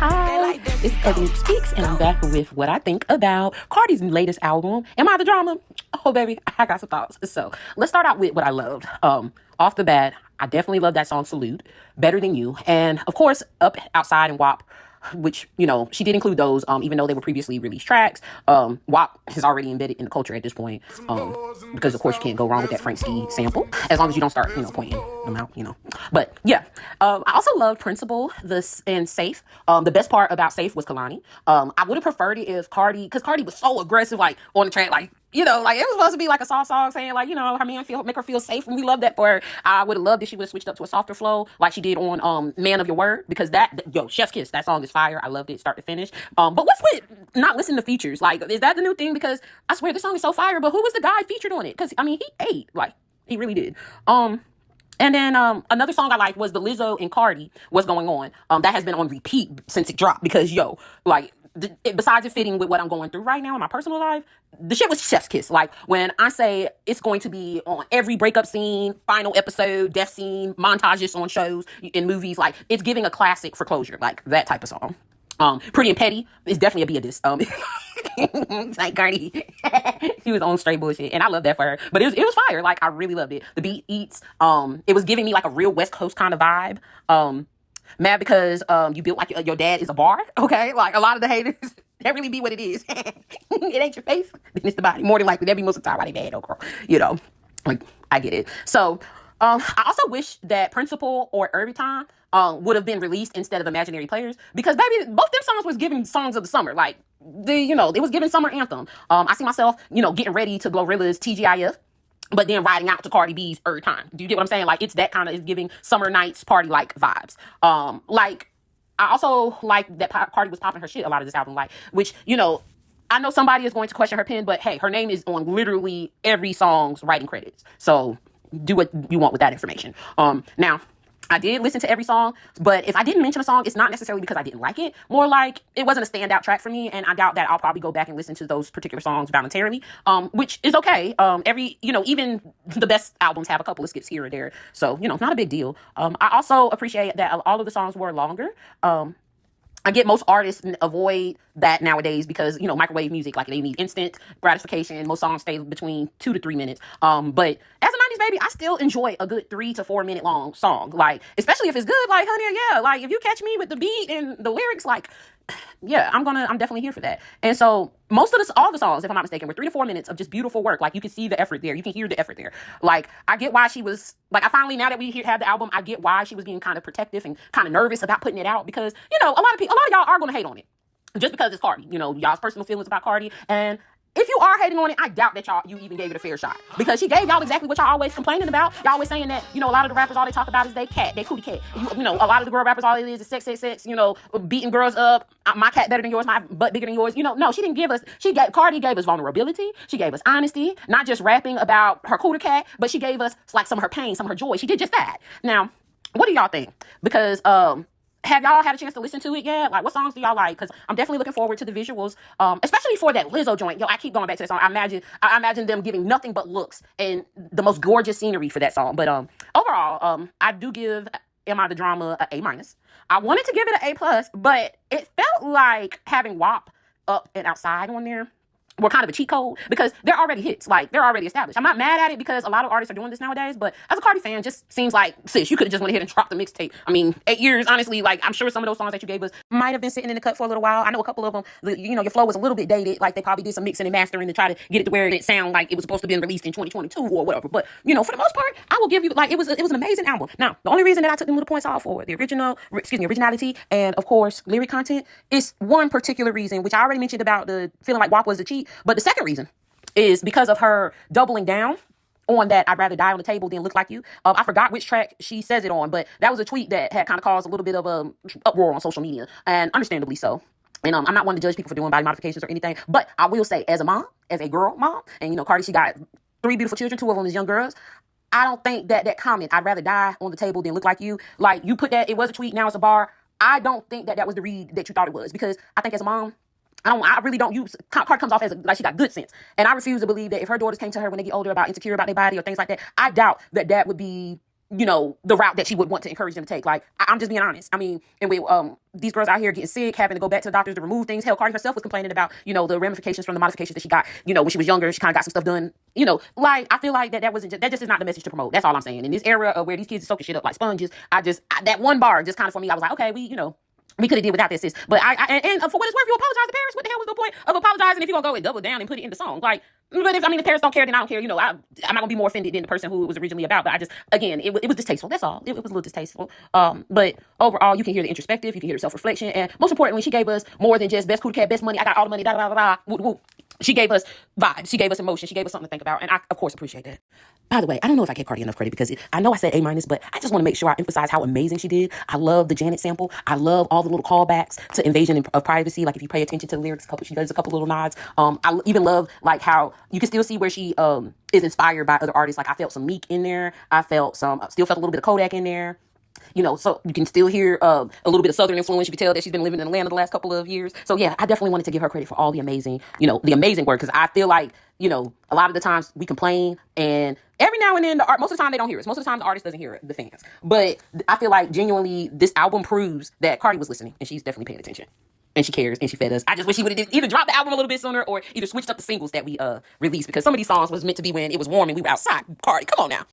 Hi, it's Ebony Speaks, and I'm back with what I think about Cardi's latest album. Am I the drama? Oh, baby, I got some thoughts. So let's start out with what I loved. Off the bat, I definitely love that song "Salute," "Better Than You," and of course, "Up Outside" and "WAP." Which, she did include those, even though they were previously released tracks. WAP is already embedded in the culture at this point, because of course you can't go wrong with that Frank Ski sample, as long as you don't start, pointing them out. But yeah, I also loved Principle, and Safe. The best part about Safe was Kalani. I would have preferred it if because Cardi was so aggressive, like on the track, like, it was supposed to be like a soft song saying, like, her man make her feel safe, and we love that for her. I would have loved if she would have switched up to a softer flow like she did on Man of Your Word, because Chef's Kiss, that song is fire. I loved it start to finish. But what's with not listening to features? Like, is that the new thing? Because I swear this song is so fire, but who was the guy featured on it? Because, he ate, like, he really did. And then another song I liked was the Lizzo and Cardi, What's Going On. That has been on repeat since it dropped, because, besides it fitting with what I'm going through right now in my personal life, the shit was chef's kiss. Like, when I say it's going to be on every breakup scene, final episode, death scene, montages on shows, in movies, like, it's giving a classic for closure, like that type of song. Pretty and Petty is definitely a be a diss. Like Cardi, she was on straight bullshit, and I love that for her. But it was fire. Like, I really loved it. The beat eats. It was giving me like a real West Coast kind of vibe. Mad because you built like your dad is a bar. Okay, like a lot of the haters, that really be what it is. It ain't your face, then it's the body. More than likely, that be most of the time why they bad, girl. Like, I get it. So, I also wish that Principle or Every Time would have been released instead of Imaginary Players, because baby, both them songs was giving songs of the summer. Like, it was giving summer anthem. I see myself, getting ready to Glorilla's TGIF, but then riding out to Cardi B's Every Time. Do you get what I'm saying? Like, it's that kind of, it's giving summer nights party-like vibes. Like, I also like that Cardi was popping her shit a lot of this album, like, which, I know somebody is going to question her pen, but hey, her name is on literally every song's writing credits. So do what you want with that information. Now, I did listen to every song, but if I didn't mention a song, it's not necessarily because I didn't like it. More like it wasn't a standout track for me, and I doubt that I'll probably go back and listen to those particular songs voluntarily, which is okay. Even the best albums have a couple of skips here or there, so, not a big deal. I also appreciate that all of the songs were longer. I get most artists avoid that nowadays because, microwave music, like, they need instant gratification. Most songs stay between 2 to 3 minutes. But as a 90s baby, I still enjoy a good 3 to 4 minute long song. Like, especially if it's good, like, honey, yeah. Like, if you catch me with the beat and the lyrics, like, yeah, I'm definitely here for that. And so all the songs, if I'm not mistaken, were 3 to 4 minutes of just beautiful work. Like, you can see the effort there. You can hear the effort there. Like, I get why she was, like, I finally, now that we have the album, I get why she was being kind of protective and kind of nervous about putting it out, because, a lot of y'all are going to hate on it just because it's Cardi, y'all's personal feelings about Cardi. And if you are hating on it, I doubt that you even gave it a fair shot, because she gave y'all exactly what y'all always complaining about. Y'all always saying that, a lot of the rappers, all they talk about is they cootie cat. A lot of the girl rappers, all it is sex, beating girls up. My cat better than yours, my butt bigger than yours. No, she didn't give us, Cardi gave us vulnerability. She gave us honesty, not just rapping about her cootie cat, but she gave us like some of her pain, some of her joy. She did just that. Now, what do y'all think? Because, have y'all had a chance to listen to it yet? Like, what songs do y'all like? Because I'm definitely looking forward to the visuals, especially for that Lizzo joint. I keep going back to that song. I imagine them giving nothing but looks and the most gorgeous scenery for that song. But overall, I do give Am I the Drama a A-. I wanted to give it an A+, but it felt like having WAP, Up and Outside on there were kind of a cheat code, because they're already hits. Like, they're already established. I'm not mad at it, because a lot of artists are doing this nowadays, but as a Cardi fan, just seems like, sis, you could have just went ahead and dropped the mixtape. I mean, 8 years, honestly, like, I'm sure some of those songs that you gave us might have been sitting in the cut for a little while. I know a couple of them, your flow was a little bit dated. Like, they probably did some mixing and mastering to try to get it to where it sound like it was supposed to be released in 2022 or whatever. But, for the most part, I will give you, like, it was an amazing album. Now, the only reason that I took them little points off for the originality, and of course, lyric content, is one particular reason, which I already mentioned about the feeling like WAP was a cheat. But the second reason is because of her doubling down on that I'd rather die on the table than look like you. I forgot which track she says it on, but that was a tweet that had kind of caused a little bit of a uproar on social media, and understandably so. And I'm not one to judge people for doing body modifications or anything, but I will say, as a mom, as a girl mom, and Cardi, she got 3 beautiful children, 2 of them is young girls. I don't think that comment, I'd rather die on the table than look like you, like, you put that, it was a tweet, now it's a bar. I don't think that was the read that you thought it was, because I think as a mom, I really don't use, Cardi comes off as like she got good sense. And I refuse to believe that if her daughters came to her when they get older insecure about their body or things like that, I doubt that would be, the route that she would want to encourage them to take. Like, I'm just being honest. I mean, and with these girls out here getting sick, having to go back to the doctors to remove things. Hell, Cardi herself was complaining about, the ramifications from the modifications that she got, when she was younger. She kind of got some stuff done. Like, I feel like that just is not the message to promote. That's all I'm saying. In this era of where these kids are soaking shit up like sponges, that one bar just kind of, for me, I was like, okay, we could have did without this, sis. But and for what it's worth, you apologize to Paris. What the hell was the point of apologizing if you're gonna go and double down and put it in the song? Like, but if Paris don't care, then I don't care. I'm not gonna be more offended than the person who it was originally about. But again, it was distasteful. That's all. It was a little distasteful. But overall, you can hear the introspective, you can hear the self-reflection, and most importantly, she gave us more than just best cool cat, best money. I got all the money. Da da da da. Woo, woo. She gave us vibes. She gave us emotion. She gave us something to think about, and I, of course, appreciate that. By the way, I don't know if I gave Cardi enough credit because I know I said A-, but I just want to make sure I emphasize how amazing she did. I love the Janet sample. I love all the little callbacks to Invasion of Privacy. Like, if you pay attention to the lyrics, she does a couple little nods. I even love like how you can still see where she is inspired by other artists. Like, I felt some Meek in there. Still felt a little bit of Kodak in there. So you can still hear a little bit of Southern influence. You can tell that she's been living in Atlanta the last couple of years. So yeah, I definitely wanted to give her credit for all the amazing, the amazing work. Because I feel like, a lot of the times we complain, and every now and then most of the time they don't hear us. Most of the time the artist doesn't hear the fans. But I feel like genuinely this album proves that Cardi was listening, and she's definitely paying attention. And she cares, and she fed us. I just wish she would have either dropped the album a little bit sooner or either switched up the singles that we released, because some of these songs was meant to be when it was warm and we were outside. Cardi, come on now.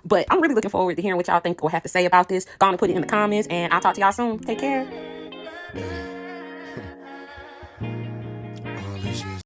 But I'm really looking forward to hearing what y'all think or have to say about this. Go on and put it in the comments, and I'll talk to y'all soon. Take care.